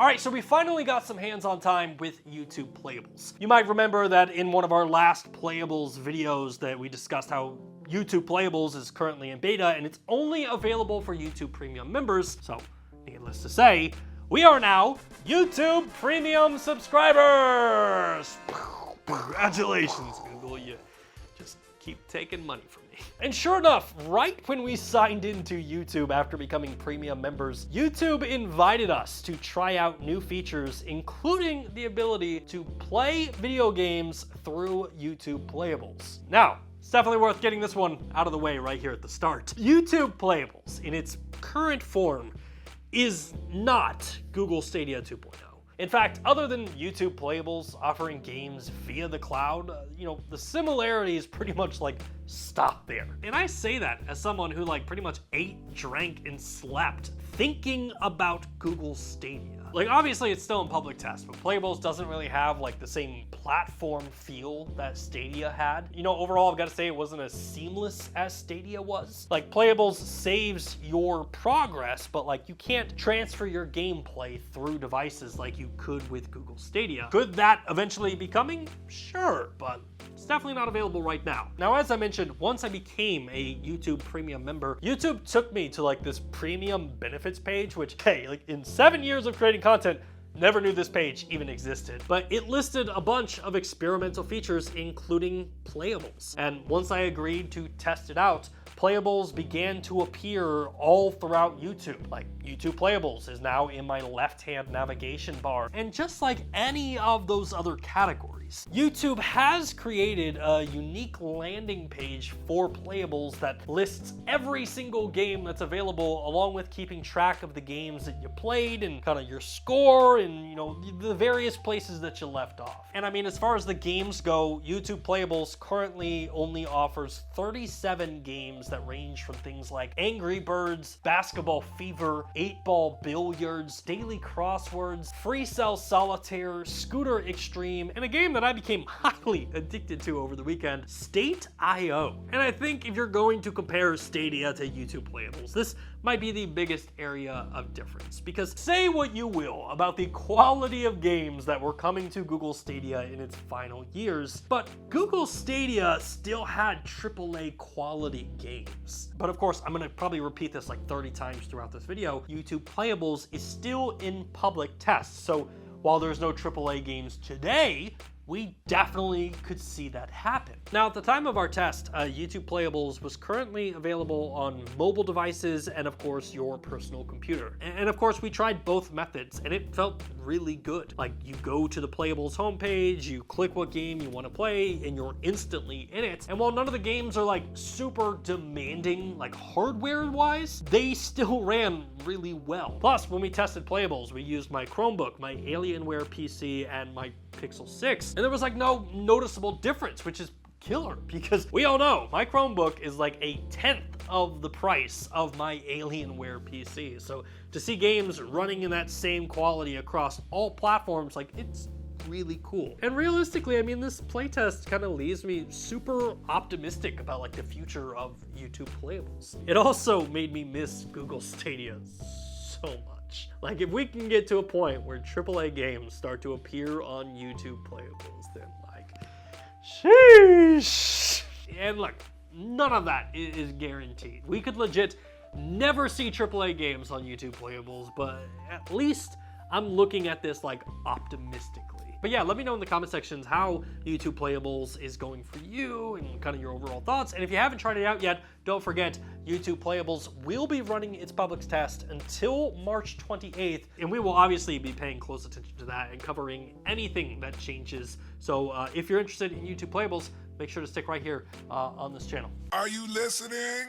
All right, so we finally got some hands-on time with YouTube Playables. You might remember that in one of our last Playables videos that we discussed how YouTube Playables is currently in beta and it's only available for YouTube Premium members. So, needless to say, we are now YouTube Premium subscribers! Congratulations, Google. You just keep taking money from me. And sure enough, right when we signed into YouTube after becoming premium members, YouTube invited us to try out new features, including the ability to play video games through YouTube Playables. Now, it's definitely worth getting this one out of the way right here at the start. YouTube Playables, in its current form, is not Google Stadia 2.0. In fact, other than YouTube Playables offering games via the cloud, the similarities pretty much stop there. And I say that as someone who pretty much ate, drank, and slept thinking about Google Stadia. Obviously it's still in public test, but Playables doesn't really have the same platform feel that Stadia had. Overall I've got to say it wasn't as seamless as Stadia was. Playables saves your progress, but you can't transfer your gameplay through devices like you could with Google Stadia. Could that eventually be coming? Sure, but it's definitely not available right now. Now, as I mentioned, once I became a YouTube Premium member, YouTube took me to this premium benefits page, which, hey, in 7 years of creating content, never knew this page even existed. But it listed a bunch of experimental features, including Playables. And once I agreed to test it out, Playables began to appear all throughout YouTube. YouTube Playables is now in my left-hand navigation bar. And just like any of those other categories, YouTube has created a unique landing page for Playables that lists every single game that's available, along with keeping track of the games that you played and kind of your score and, the various places that you left off. And I mean, as far as the games go, YouTube Playables currently only offers 37 games that range from things like Angry Birds, Basketball Fever, 8-Ball Billiards, Daily Crosswords, Free Cell Solitaire, Scooter Extreme, and a game that I became highly addicted to over the weekend, State.io. And I think if you're going to compare Stadia to YouTube Playables, this might be the biggest area of difference. Because say what you will about the quality of games that were coming to Google Stadia in its final years, but Google Stadia still had AAA quality games. But of course, I'm gonna probably repeat this 30 times throughout this video, YouTube Playables is still in public test. So while there's no AAA games today, we definitely could see that happen. Now, at the time of our test, YouTube Playables was currently available on mobile devices and, of course, your personal computer. And of course, we tried both methods, and it felt really good. You go to the Playables homepage, you click what game you want to play, and you're instantly in it. And while none of the games are super demanding, hardware-wise, they still ran really well. Plus, when we tested Playables, we used my Chromebook, my Alienware PC, and my Pixel 6, and there was no noticeable difference, which is killer, because we all know my Chromebook is a 10th of the price of my Alienware PC. So to see games running in that same quality across all platforms, it's really cool. And realistically, I mean, this playtest kind of leaves me super optimistic about the future of YouTube Playables. It also made me miss Google Stadia so much. If we can get to a point where AAA games start to appear on YouTube Playables, then sheesh. And look, none of that is guaranteed. We could legit never see AAA games on YouTube Playables, but at least I'm looking at this optimistically. But yeah, let me know in the comment sections how YouTube Playables is going for you and kind of your overall thoughts. And if you haven't tried it out yet, don't forget, YouTube Playables will be running its public test until March 28th. And we will obviously be paying close attention to that and covering anything that changes. So if you're interested in YouTube Playables, make sure to stick right here on this channel. Are you listening?